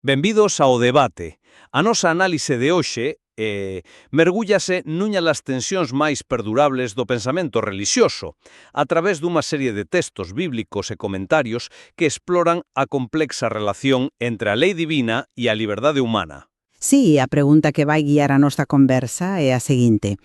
Benvidos ao debate. A nosa análise de hoxe mergúllase nunha das tensións máis perdurables do pensamento relixioso, a través dunha serie de textos bíblicos e comentarios que exploran a complexa relación entre a lei divina e a liberdade humana. Sí, a pregunta que vai guiar a nosa conversa é a seguinte.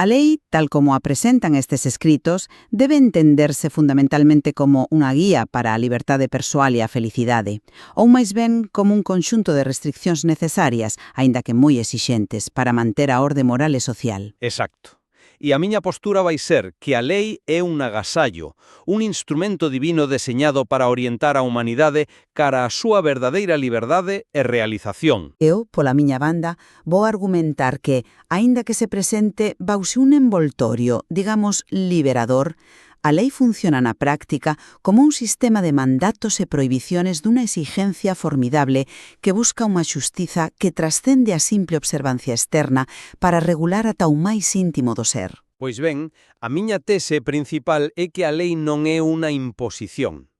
A lei, tal como a presentan estes escritos, debe entenderse fundamentalmente como unha guía para a liberdade persoal e a felicidade, ou máis ben como un conxunto de restriccións necesarias, aínda que moi exixentes, para manter a orde moral e social. Exacto. E a miña postura vai ser que a lei é un agasallo, un instrumento divino deseñado para orientar a humanidade cara á súa verdadeira liberdade e realización. Eu, pola miña banda, vou argumentar que, aínda que se presente bause un envoltorio, digamos, liberador, a lei funciona na práctica como un sistema de mandatos e prohibiciones dunha exigencia formidable que busca unha xustiza que trascende a simple observancia externa para regular ata o máis íntimo do ser. Pois ben, a miña tese principal é que a lei non é unha imposición.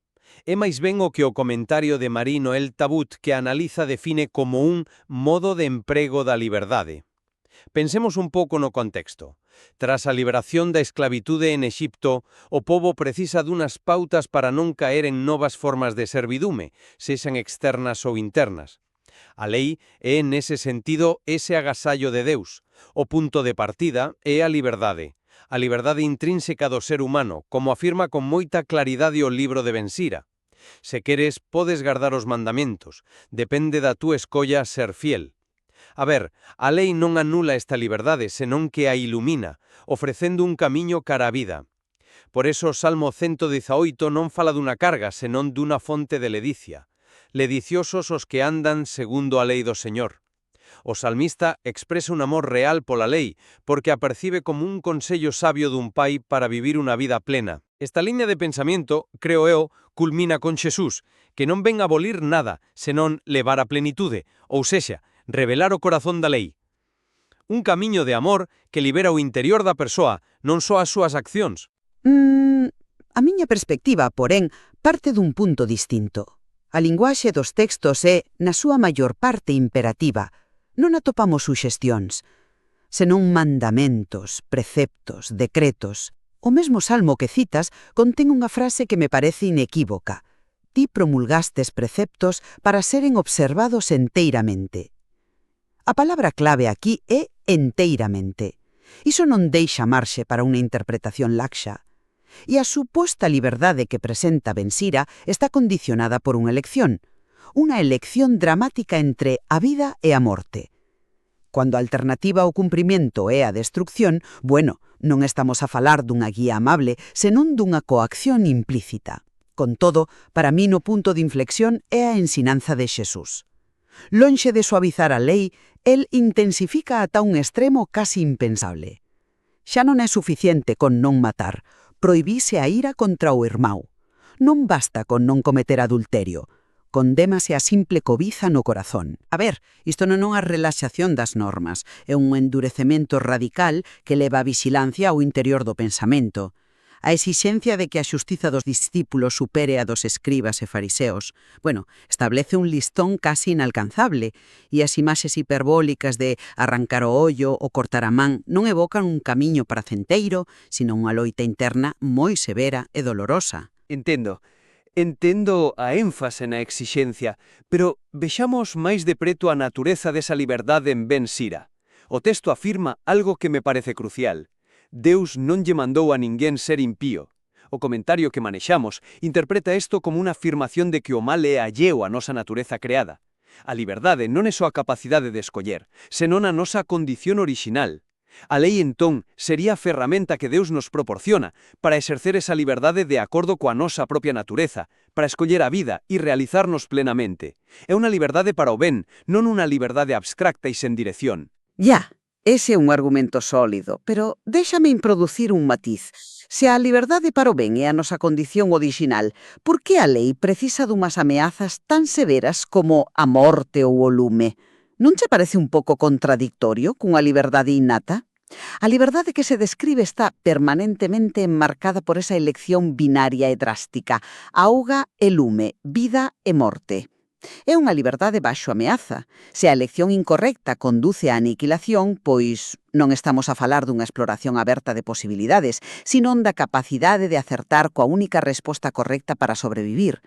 É máis ben o que o comentario de Marie Noël Tabut que analiza define como un modo de emprego da liberdade. Pensemos un pouco no contexto. Tras a liberación da esclavitude en Exipto, o pobo precisa dunhas pautas para non caer en novas formas de servidume, sexan externas ou internas. A lei é, nese sentido, ese agasallo de Deus. O punto de partida é a liberdade intrínseca do ser humano, como afirma con moita claridade o libro de Ben Sira. Se queres, podes guardar os mandamentos, depende da túa escolla ser fiel. A ver, a lei non anula esta liberdade, senón que a ilumina, ofrecendo un camiño cara a vida. Por eso o Salmo 118 non fala dunha carga, senón dunha fonte de ledicia. Lediciosos os que andan segundo a lei do Señor. O salmista expresa un amor real pola lei, porque a percibe como un consello sabio dun pai para vivir unha vida plena. Esta liña de pensamento, creo eu, culmina con Xesús, que non ven abolir nada, senón levar a plenitude, ou sexa, revelar o corazón da lei. Un camiño de amor que libera o interior da persoa, non só as súas accións. A miña perspectiva, porén, parte dun punto distinto. A linguaxe dos textos é, na súa maior parte, imperativa. Non atopamos suxestións, senón mandamentos, preceptos, decretos. O mesmo salmo que citas contén unha frase que me parece inequívoca. Ti promulgastes preceptos para seren observados enteiramente. A palabra clave aquí é enteiramente. Iso non deixa marxe para unha interpretación laxa. E a suposta liberdade que presenta Ben Sira está condicionada por unha elección dramática entre a vida e a morte. Cando a alternativa ao cumprimento é a destrucción, non estamos a falar dunha guía amable, senón dunha coacción implícita. Con todo, para mí no punto de inflexión é a ensinanza de Xesús. Lonxe de suavizar a lei, el intensifica ata un extremo casi impensable. Xa non é suficiente con non matar, prohibise a ira contra o irmão. Non basta con non cometer adulterio, condémase a simple cobiza no corazón. A ver, isto non é unha relaxación das normas, é un endurecemento radical que leva a vixilancia ao interior do pensamento. A exixencia de que a xustiza dos discípulos supere a dos escribas e fariseos, establece un listón casi inalcanzable, e as imaxes hiperbólicas de arrancar o ollo ou cortar a man non evocan un camiño pracenteiro, sino unha loita interna moi severa e dolorosa. Entendo a énfase na exixencia, pero vexamos máis de preto a natureza desa liberdade en Ben Sira. O texto afirma algo que me parece crucial. Deus non lle mandou a ninguén ser impío. O comentario que manexamos interpreta isto como unha afirmación de que o mal é alleo á nosa natureza creada. A liberdade non é só a capacidade de escoller, senón a nosa condición orixinal. A lei, entón, sería a ferramenta que Deus nos proporciona para exercer esa liberdade de acordo coa nosa propia natureza, para escoller a vida e realizarnos plenamente. É unha liberdade para o ben, non unha liberdade abstracta e sen dirección. Ese é un argumento sólido, pero déxame introducir un matiz. Se a liberdade para o ben é a nosa condición orixinal, por que a lei precisa dunhas ameazas tan severas como a morte ou o lume? Non che parece un pouco contradictorio cunha liberdade innata? A liberdade que se describe está permanentemente enmarcada por esa elección binaria e drástica, auga e lume, vida e morte. É unha liberdade baixo ameaza. Se a elección incorrecta conduce á aniquilación, pois non estamos a falar dunha exploración aberta de posibilidades, senón da capacidade de acertar coa única resposta correcta para sobrevivir.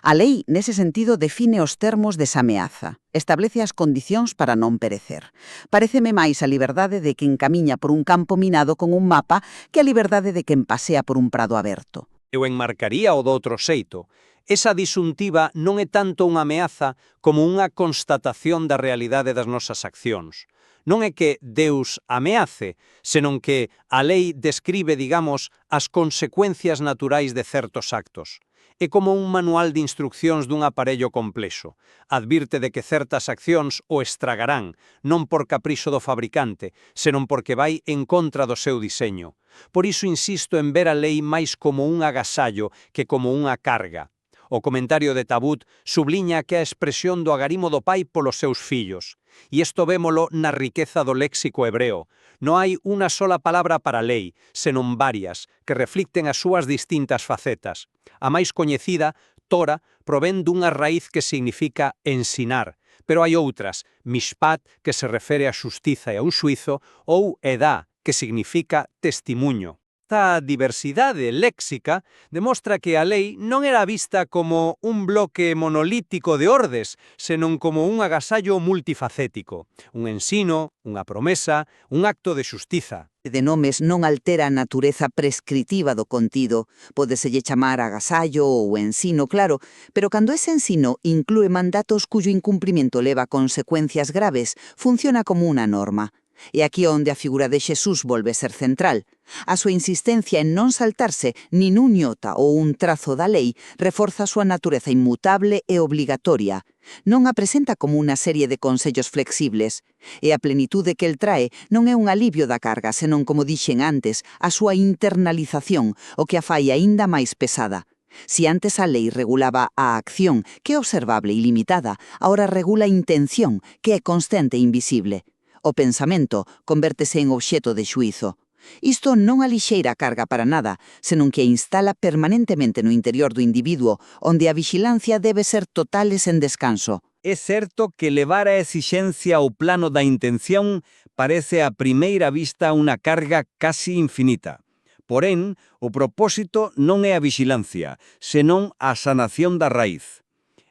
A lei, nese sentido, define os termos desa ameaza. Establece as condicións para non perecer. Paréceme máis a liberdade de quen camiña por un campo minado con un mapa que a liberdade de quen pasea por un prado aberto. Eu enmarcaría o doutro xeito. Esa disyuntiva non é tanto unha ameaza como unha constatación da realidade das nosas accións. Non é que Deus ameace, senón que a lei describe, digamos, as consecuencias naturais de certos actos. É como un manual de instruccións dun aparello complexo. Advirte de que certas accións o estragarán, non por capricho do fabricante, senón porque vai en contra do seu diseño. Por iso insisto en ver a lei máis como un agasallo que como unha carga. O comentario de Tabut subliña que a expresión do agarimo do pai polos seus fillos. E isto vémolo na riqueza do léxico hebreo. Non hai unha sola palabra para lei, senón varias, que reflicten as súas distintas facetas. A máis coñecida, Tora, provén dunha raíz que significa ensinar, pero hai outras, mishpat, que se refere a xustiza e a un xuizo, ou edá, que significa testimuño. Esta diversidade léxica demostra que a lei non era vista como un bloque monolítico de ordes, senón como un agasallo multifacético, un ensino, unha promesa, un acto de xustiza. De nomes non altera a natureza prescritiva do contido. Pódeselle chamar agasallo ou ensino, claro, pero cando ese ensino inclúe mandatos cuyo incumplimiento leva consecuencias graves, funciona como unha norma. E aquí onde a figura de Xesús volve ser central. A súa insistencia en non saltarse nin un iota ou un trazo da lei reforza a súa natureza inmutable e obligatoria. Non a presenta como unha serie de consellos flexibles. E a plenitude que el trae non é un alivio da carga, senón, como dixen antes, a súa internalización, o que a fai aínda máis pesada. Si antes a lei regulaba a acción, que é observable e limitada, agora regula a intención, que é constante e invisible. O pensamento convértese en obxeto de xuízo. Isto non alixeira a carga para nada, senón que a instala permanentemente no interior do individuo, onde a vixilancia debe ser total e sen descanso. É certo que levar a exixencia ao plano da intención parece a primeira vista unha carga casi infinita. Porén, o propósito non é a vixilancia, senón a sanación da raíz.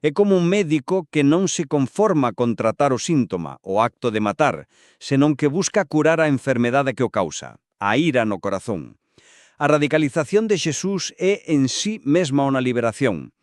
É como un médico que non se conforma con tratar o síntoma, o acto de matar, senón que busca curar a enfermedade que o causa, a ira no corazón. A radicalización de Xesús é en sí mesma unha liberación.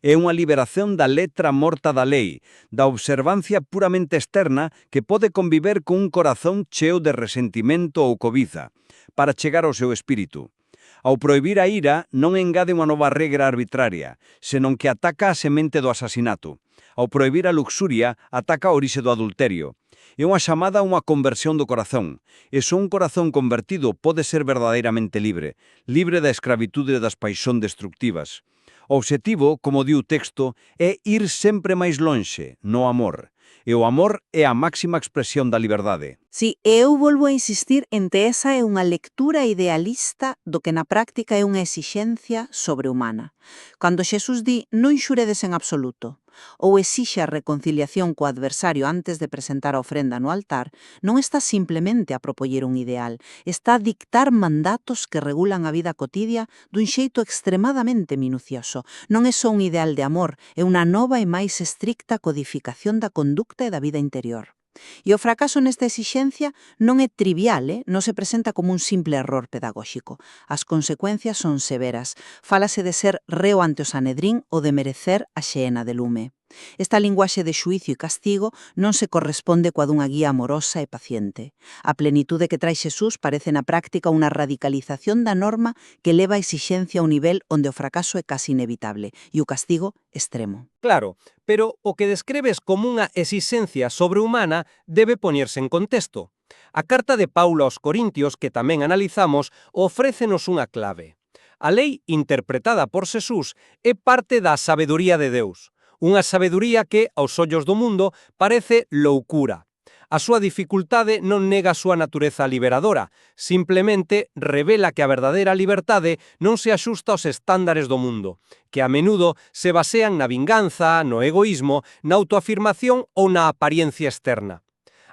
É unha liberación da letra morta da lei, da observancia puramente externa que pode conviver con un corazón cheo de resentimento ou cobiza, para chegar ao seu espírito. Ao prohibir a ira, non engade unha nova regra arbitraria, senón que ataca a semente do asasinato. Ao prohibir a luxuria, ataca a orixe do adulterio. É unha chamada a unha conversión do corazón. E só un corazón convertido pode ser verdadeiramente libre, libre da escravitude e das paixón destructivas. O obxectivo, como di o texto, é ir sempre máis lonxe, no amor. E o amor é a máxima expresión da liberdade. Si, eu volvo a insistir en que esa é unha lectura idealista do que na práctica é unha exixencia sobrehumana. Cando Xesús di non xuredes en absoluto, ou exixe a reconciliación co adversario antes de presentar a ofrenda no altar, non está simplemente a propoñer un ideal, está a dictar mandatos que regulan a vida cotidia dun xeito extremadamente minucioso. Non é só un ideal de amor, é unha nova e máis estricta codificación da conducta e da vida interior. E o fracaso nesta exixencia non é trivial, non se presenta como un simple error pedagóxico. As consecuencias son severas. Fálase de ser reo ante o Sanedrín ou de merecer a xeena de lume. Esta linguaxe de xuicio e castigo non se corresponde coa dunha guía amorosa e paciente. A plenitude que trae Xesús parece na práctica unha radicalización da norma que leva a exixencia a un nivel onde o fracaso é casi inevitable e o castigo extremo. Claro, pero o que descrebes como unha exixencia sobrehumana debe poñerse en contexto. A carta de Paulo aos Corintios, que tamén analizamos, ofrécenos unha clave. A lei interpretada por Xesús é parte da sabedoría de Deus. Unha sabedoría que, aos ollos do mundo, parece loucura. A súa dificultade non nega a súa natureza liberadora, simplemente revela que a verdadeira liberdade non se axusta aos estándares do mundo, que a menudo se basean na vinganza, no egoísmo, na autoafirmación ou na apariencia externa.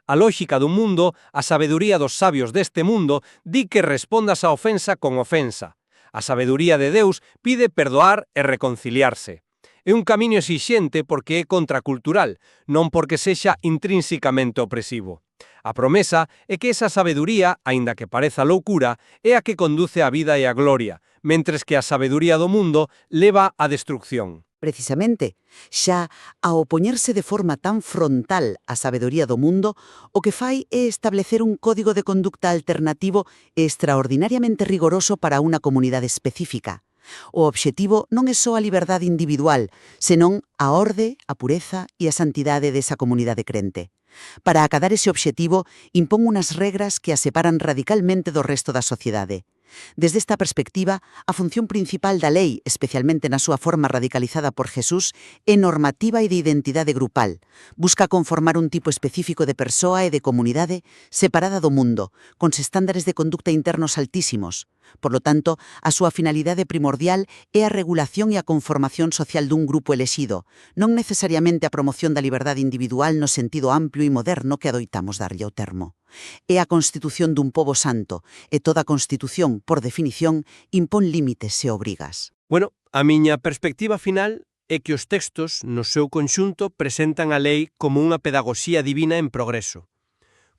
A lógica dun mundo, a sabeduría dos sabios deste mundo, di que respondas a ofensa con ofensa. A sabeduría de Deus pide perdoar e reconciliarse. É un camiño exixente porque é contracultural, non porque sexa intrínsecamente opresivo. A promesa é que esa sabeduría, aínda que pareza loucura, é a que conduce á vida e á gloria, mentres que a sabeduría do mundo leva á destrucción. Precisamente, xa ao opoñerse de forma tan frontal á sabedoría do mundo, o que fai é establecer un código de conducta alternativo e extraordinariamente rigoroso para unha comunidade específica. O obxectivo non é só a liberdade individual, senón a orde, a pureza e a santidade desa comunidade crente. Para acadar ese obxectivo, impón unas regras que a separan radicalmente do resto da sociedade. Desde esta perspectiva, a función principal da lei, especialmente na súa forma radicalizada por Jesús, é normativa e de identidade grupal. Busca conformar un tipo específico de persoa e de comunidade separada do mundo, con estándares de conducta internos altísimos. Por lo tanto, a súa finalidade primordial é a regulación e a conformación social dun grupo elexido, non necesariamente a promoción da liberdade individual no sentido amplio e moderno que adoitamos darlle ao termo. É a constitución dun pobo santo, e toda constitución, por definición, impón límites e obrigas. Bueno, a miña perspectiva final é que os textos, no seu conxunto, presentan a lei como unha pedagogía divina en progreso.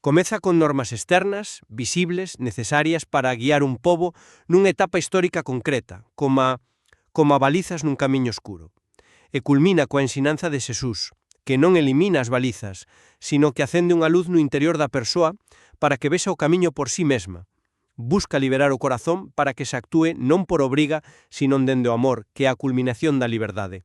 Comeza con normas externas, visibles, necesarias para guiar un pobo nunha etapa histórica concreta, como balizas nun camiño escuro. E culmina coa ensinanza de Xesús, que non elimina as balizas, sino que acende unha luz no interior da persoa para que vexa o camiño por sí mesma. Busca liberar o corazón para que se actúe non por obriga, sino dende o amor, que é a culminación da liberdade.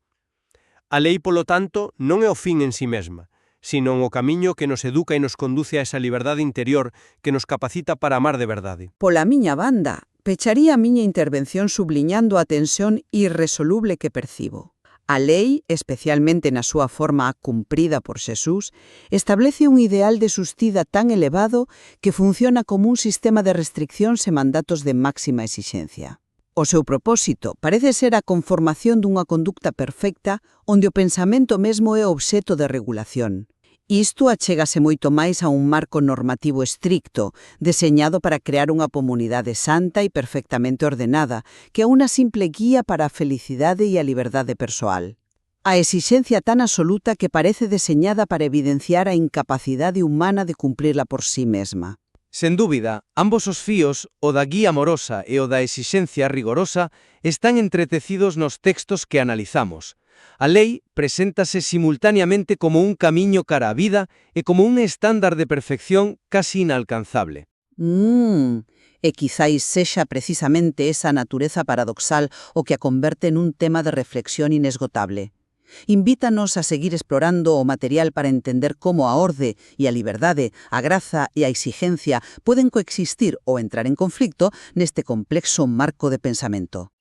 A lei, polo tanto, non é o fin en sí mesma, sino o camiño que nos educa e nos conduce a esa liberdade interior que nos capacita para amar de verdade. Pola miña banda, pecharía a miña intervención subliñando a tensión irresoluble que percibo. A lei, especialmente na súa forma cumprida por Xesús, establece un ideal de sustida tan elevado que funciona como un sistema de restriccións e mandatos de máxima exixencia. O seu propósito parece ser a conformación dunha conducta perfecta onde o pensamento mesmo é obxeto de regulación. Isto achégase moito máis a un marco normativo estricto, deseñado para crear unha comunidade santa e perfectamente ordenada, que a unha simple guía para a felicidade e a liberdade persoal. A exixencia tan absoluta que parece deseñada para evidenciar a incapacidade humana de cumplirla por sí mesma. Sen dúbida, ambos os fíos, o da guía amorosa e o da exixencia rigorosa, están entretecidos nos textos que analizamos. A lei preséntase simultaneamente como un camiño cara á vida e como un estándar de perfección casi inalcanzable. E quizáis sexa precisamente esa natureza paradoxal o que a converte nun tema de reflexión inesgotable. Invítanos a seguir explorando o material para entender como a orde e a liberdade, a graza e a exigencia poden coexistir ou entrar en conflicto neste complexo marco de pensamento.